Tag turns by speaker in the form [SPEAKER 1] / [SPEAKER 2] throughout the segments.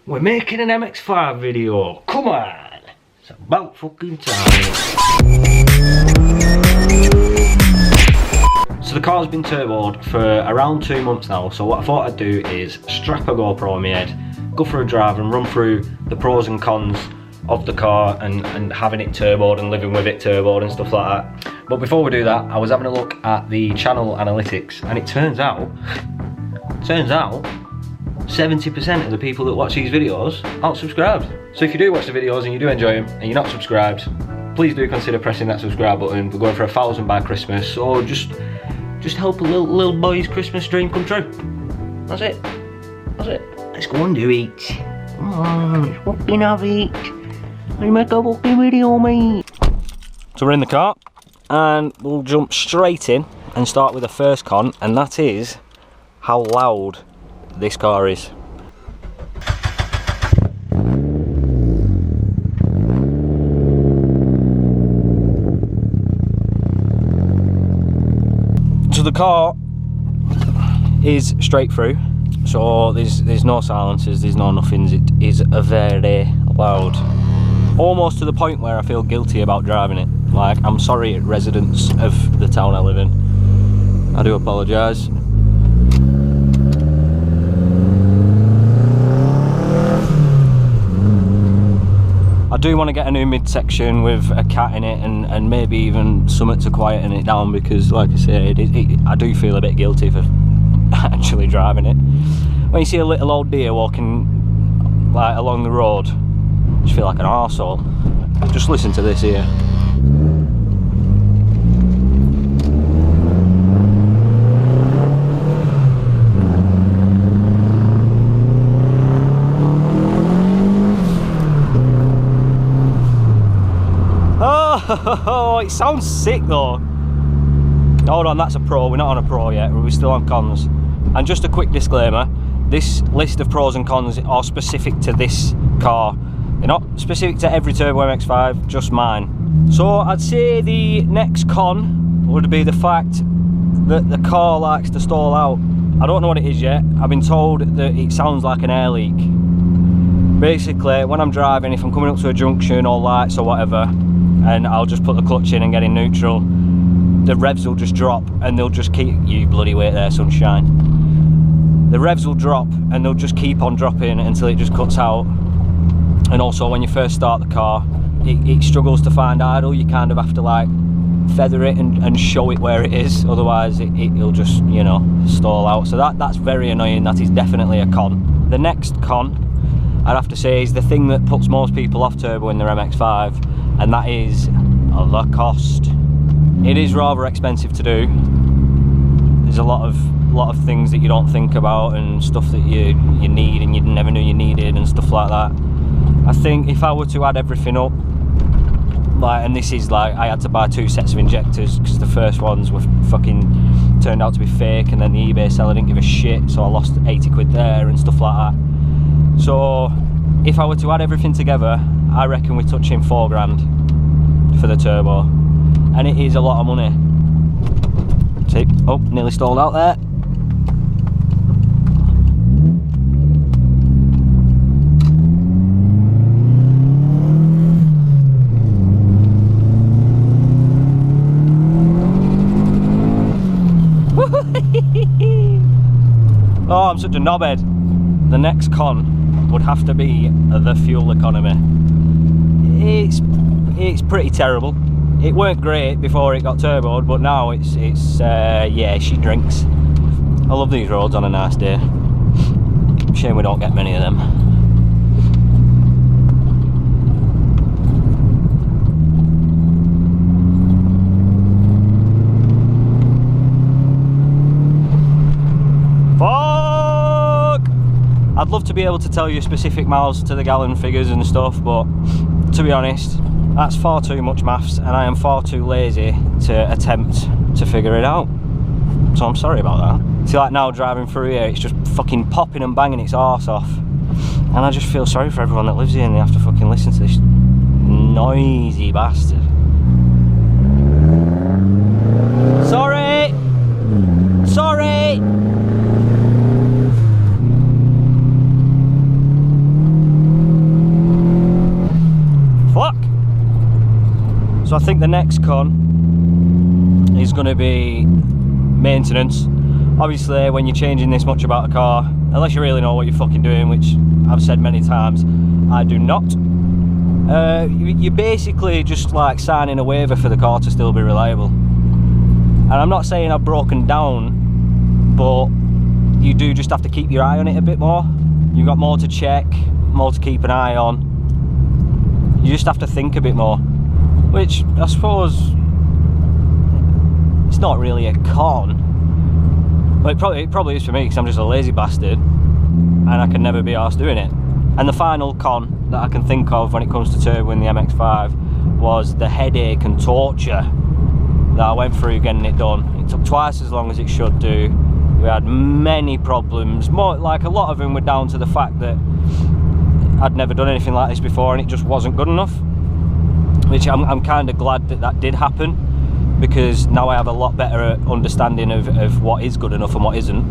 [SPEAKER 1] We're making an MX5 video. Come on! It's about fucking time. So the car's been turboed for around 2 months now, so what I thought I'd do is strap a GoPro on my head, go for a drive and run through the pros and cons of the car and having it turboed and living with it turboed and stuff like that. But before we do that, I was having a look at the channel analytics and it turns out 70% of the people that watch these videos aren't subscribed. So if you do watch the videos and you do enjoy them and you're not subscribed, please do consider pressing that subscribe button. We're going for 1,000 by Christmas, so just help a little boy's Christmas dream come true. That's it. That's it. Let's go and do it. Come on, let's fucking have it. Let's make a fucking video, mate. So we're in the car and we'll jump straight in and start with the first con, and that is how loud this car is. So the car is straight through, so there's no silencers, there's no nothings. It is a very loud, almost to the point where I feel guilty about driving it. Like, I'm sorry, residents of the town I live in, I do apologise. I do want to get a new midsection with a cat in it and maybe even something to quieten it down, because like I said, I do feel a bit guilty for actually driving it. When you see a little old deer walking like along the road, you just feel like an arsehole. Just listen to this here. Oh, it sounds sick though. Hold on, that's a pro. We're not on a pro yet, we're still on cons. And just a quick disclaimer, this list of pros and cons are specific to this car. They're not specific to every Turbo MX5, just mine. So I'd say the next con would be the fact that the car likes to stall out. I don't know what it is yet. I've been told that it sounds like an air leak. Basically, when I'm driving, if I'm coming up to a junction or lights or whatever, and I'll just put the clutch in and get in neutral, the revs will just drop and they'll just keep, you bloody wait there sunshine. The revs will drop and they'll just keep on dropping until it just cuts out. And also when you first start the car, it struggles to find idle. You kind of have to like feather it and show it where it is, otherwise it'll just, you know, stall out. So that's very annoying. That is definitely a con. The next con, I'd have to say, is the thing that puts most people off turbo in their MX5, and that is the cost. It is rather expensive to do. There's a lot of things that you don't think about and stuff that you need and you never knew you needed and stuff like that. I think if I were to add everything up, like, and this is like, I had to buy 2 sets of injectors because the first ones were fucking turned out to be fake, and then the eBay seller didn't give a shit, so I lost 80 quid there and stuff like that. So if I were to add everything together, I reckon we're touching 4 grand for the turbo, and it is a lot of money. See, oh, nearly stalled out there. Oh, I'm such a knobhead. The next con would have to be the fuel economy. It's pretty terrible. It weren't great before it got turboed, but now it's yeah, she drinks. I love these roads on a nice day. Shame we don't get many of them. I'd love to be able to tell you specific miles to the gallon figures and stuff, but to be honest, that's far too much maths and I am far too lazy to attempt to figure it out. So I'm sorry about that. See, like now driving through here, it's just fucking popping and banging its arse off. And I just feel sorry for everyone that lives here and they have to fucking listen to this noisy bastard. Sorry! Sorry! So I think the next con is going to be maintenance. Obviously, when you're changing this much about a car, unless you really know what you're fucking doing, which I've said many times, I do not. You're basically just like signing a waiver for the car to still be reliable. And I'm not saying I've broken down, but you do just have to keep your eye on it a bit more. You've got more to check, more to keep an eye on. You just have to think a bit more, which I suppose it's not really a con. But it probably is for me, because I'm just a lazy bastard and I can never be arsed doing it. And the final con that I can think of when it comes to turbo in the MX5 was the headache and torture that I went through getting it done. It took twice as long as it should do. We had many problems, more like a lot of them were down to the fact that I'd never done anything like this before and it just wasn't good enough, which I'm kind of glad that that did happen, because now I have a lot better understanding of what is good enough and what isn't.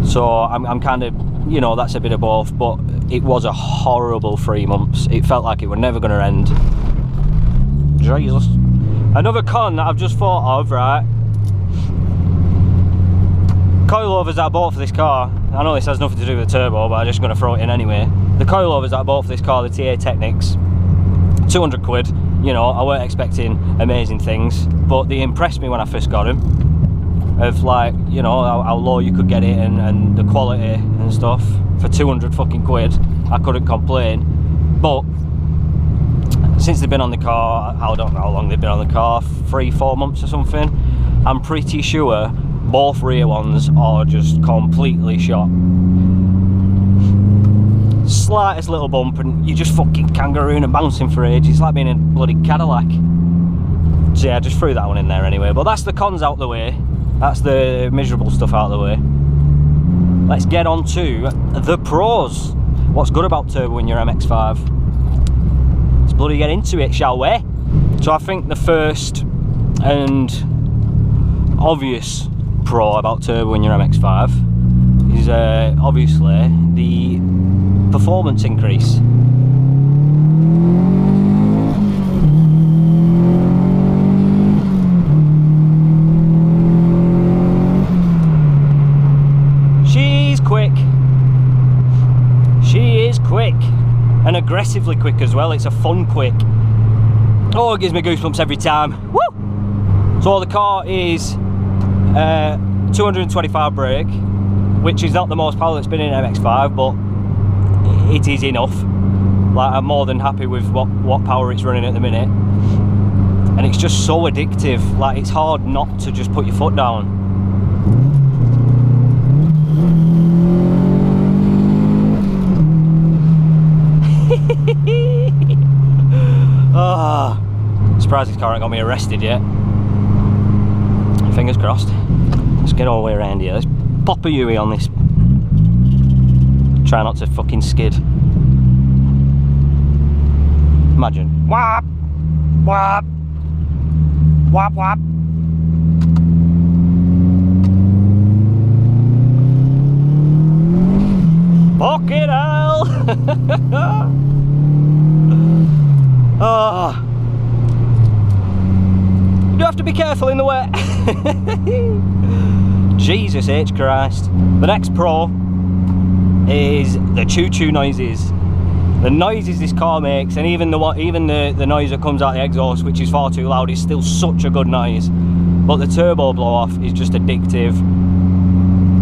[SPEAKER 1] So I'm kind of, you know, that's a bit of both, but it was a horrible 3 months. It felt like it were never going to end. Jesus. Another con that I've just thought of, right? Coilovers that I bought for this car. I know this has nothing to do with the turbo, but I'm just going to throw it in anyway. The coilovers that I bought for this car, the TA Technics, 200 quid. You know, I weren't expecting amazing things, but they impressed me when I first got them. Of like, you know, how low you could get it and the quality and stuff. For 200 fucking quid, I couldn't complain. But since they've been on the car, I don't know how long they've been on the car, 3-4 months or something, I'm pretty sure both rear ones are just completely shot. Slightest little bump and you're just fucking kangarooing and bouncing for ages. It's like being in a bloody Cadillac. So yeah, I just threw that one in there anyway. But that's the cons out the way. That's the miserable stuff out of the way. Let's get on to the pros. What's good about turbo in your MX5? Let's bloody get into it, shall we? So I think the first and obvious pro about turbo in your MX5 is obviously the performance increase. She's quick. She is quick, and aggressively quick as well. It's a fun quick. Oh, it gives me goosebumps every time. Woo! So the car is 225 brake, which is not the most power that's been in an MX5, but it is enough. Like, I'm more than happy with what power it's running at the minute, and it's just so addictive. Like, it's hard not to just put your foot down. Oh, surprised this car ain't got me arrested yet. Fingers crossed. Let's get all the way around here. Let's pop a U-ey on this. Try not to fucking skid. Imagine. Whap! Whap! Whap whap! Fucking hell! Oh. You do have to be careful in the wet. Jesus H Christ. The next pro is the choo-choo noises. The noises this car makes, and even the noise that comes out the exhaust, which is far too loud, is still such a good noise. But the turbo blow-off is just addictive.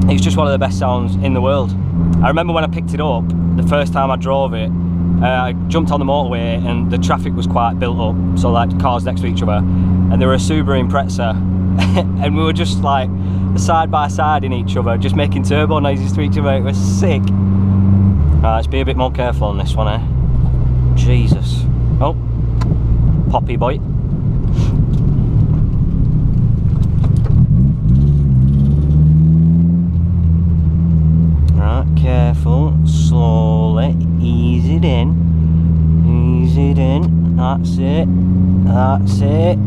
[SPEAKER 1] It's just one of the best sounds in the world. I remember when I picked it up, the first time I drove it, I jumped on the motorway and the traffic was quite built up, so like cars next to each other, and there were a Subaru Impreza, and we were just like side by side in each other, just making turbo noises to each other. It was sick. Let's be a bit more careful on this one, eh? Jesus. Oh, poppy boy. Right, careful, slowly, ease it in. Ease it in, that's it. That's it.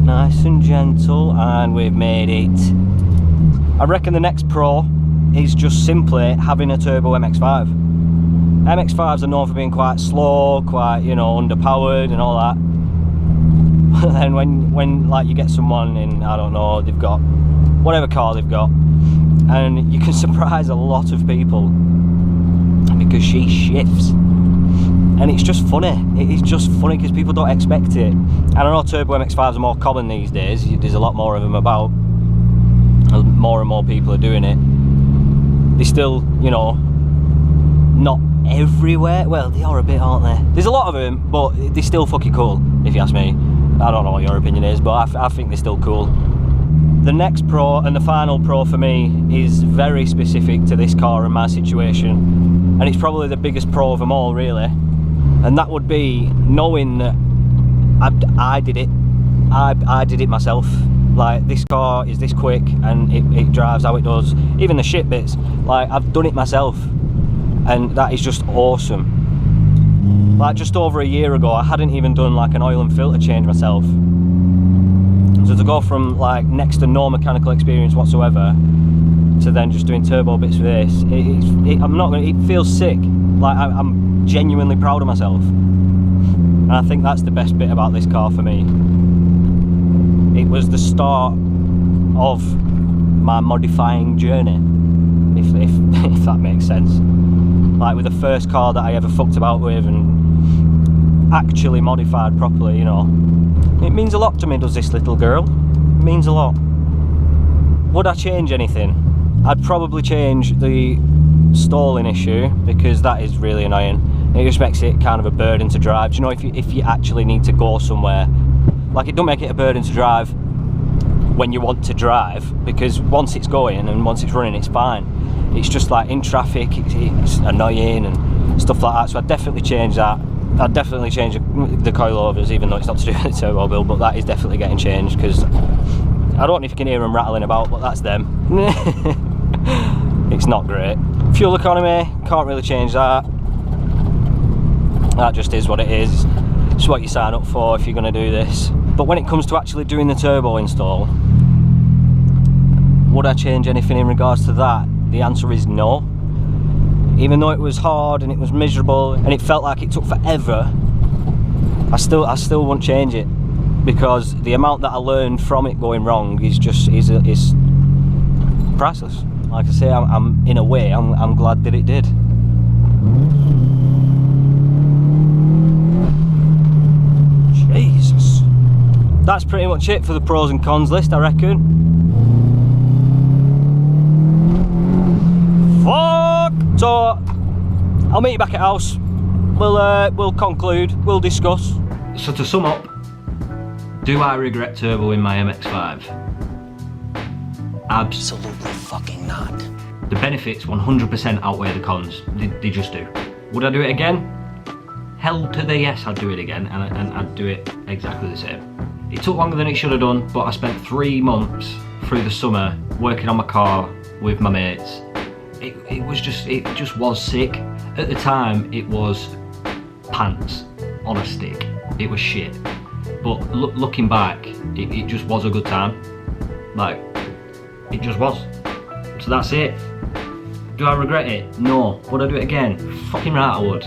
[SPEAKER 1] Nice and gentle, and we've made it. I reckon the next pro is just simply having a turbo MX5. MX5s are known for being quite slow, quite, you know, underpowered and all that. then when like you get someone in, I don't know, they've got whatever car they've got, and you can surprise a lot of people because she shifts, and it's just funny. It's just funny because people don't expect it. And I know turbo MX5s are more common these days. There's a lot more of them about. More and more people are doing it. They're still, you know, not everywhere. Well, they are a bit, aren't they? There's a lot of them, but they're still fucking cool, if you ask me. I don't know what your opinion is, but I think they're still cool. The next pro and the final pro for me is very specific to this car and my situation, and it's probably the biggest pro of them all, really. And that would be knowing that I did it. I did it myself. Like, this car is this quick and it drives how it does. Even the shit bits, like, I've done it myself, and that is just awesome. Like, just over a year ago, I hadn't even done like an oil and filter change myself. So to go from like next to no mechanical experience whatsoever to then just doing turbo bits for this, it feels sick. Like, I'm genuinely proud of myself, and I think that's the best bit about this car for me. It was the start of my modifying journey, if that makes sense. Like, with the first car that I ever fucked about with and actually modified properly, you know. It means a lot to me, does this little girl. It means a lot. Would I change anything? I'd probably change the stalling issue, because that is really annoying. It just makes it kind of a burden to drive. Do you know, if you actually need to go somewhere, like, it don't make it a burden to drive when you want to drive, because once it's going and once it's running, it's fine. It's just like in traffic, it's annoying and stuff like that. So I'd definitely change that. I'd definitely change the coilovers, even though it's not to do with the turbo build, but that is definitely getting changed, because I don't know if you can hear them rattling about, but that's them. It's not great. Fuel economy, can't really change that. That just is what it is. It's what you sign up for if you're going to do this. But when it comes to actually doing the turbo install, would I change anything in regards to that? The answer is no. Even though it was hard and it was miserable and it felt like it took forever, I still won't change it, because the amount that I learned from it going wrong is priceless. Like I say, I'm in a way, I'm glad that it did. Jesus. That's pretty much it for the pros and cons list, I reckon. Fuck! So, I'll meet you back at house. We'll conclude, we'll discuss. So to sum up, do I regret turboing my MX5? Absolutely fucking not. The benefits 100% outweigh the cons. They just do. Would I do it again? Hell to the yes, I'd do it again, and I'd do it exactly the same. It took longer than it should have done, but I spent 3 months through the summer working on my car with my mates. It just was sick. At the time, it was pants on a stick. It was shit. But looking back, it just was a good time. Like, it just was. So that's it. Do I regret it? No. Would I do it again? Fucking right I would.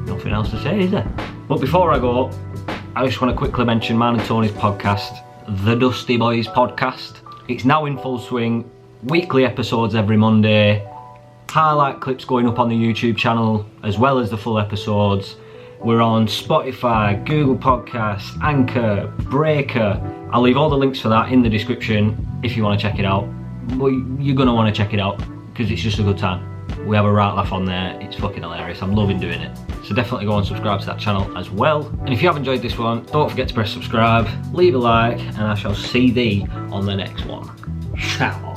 [SPEAKER 1] Nothing else to say, is there? But before I go, I just want to quickly mention mine and Tony's podcast, The Dusty Boys Podcast. It's now in full swing. Weekly episodes every Monday. Highlight clips going up on the YouTube channel, as well as the full episodes. We're on Spotify, Google Podcasts, Anchor, Breaker. I'll leave all the links for that in the description if you want to check it out. But you're going to want to check it out, because it's just a good time. We have a right laugh on there. It's fucking hilarious. I'm loving doing it. So definitely go and subscribe to that channel as well. And if you have enjoyed this one, don't forget to press subscribe, leave a like, and I shall see thee on the next one. Ciao.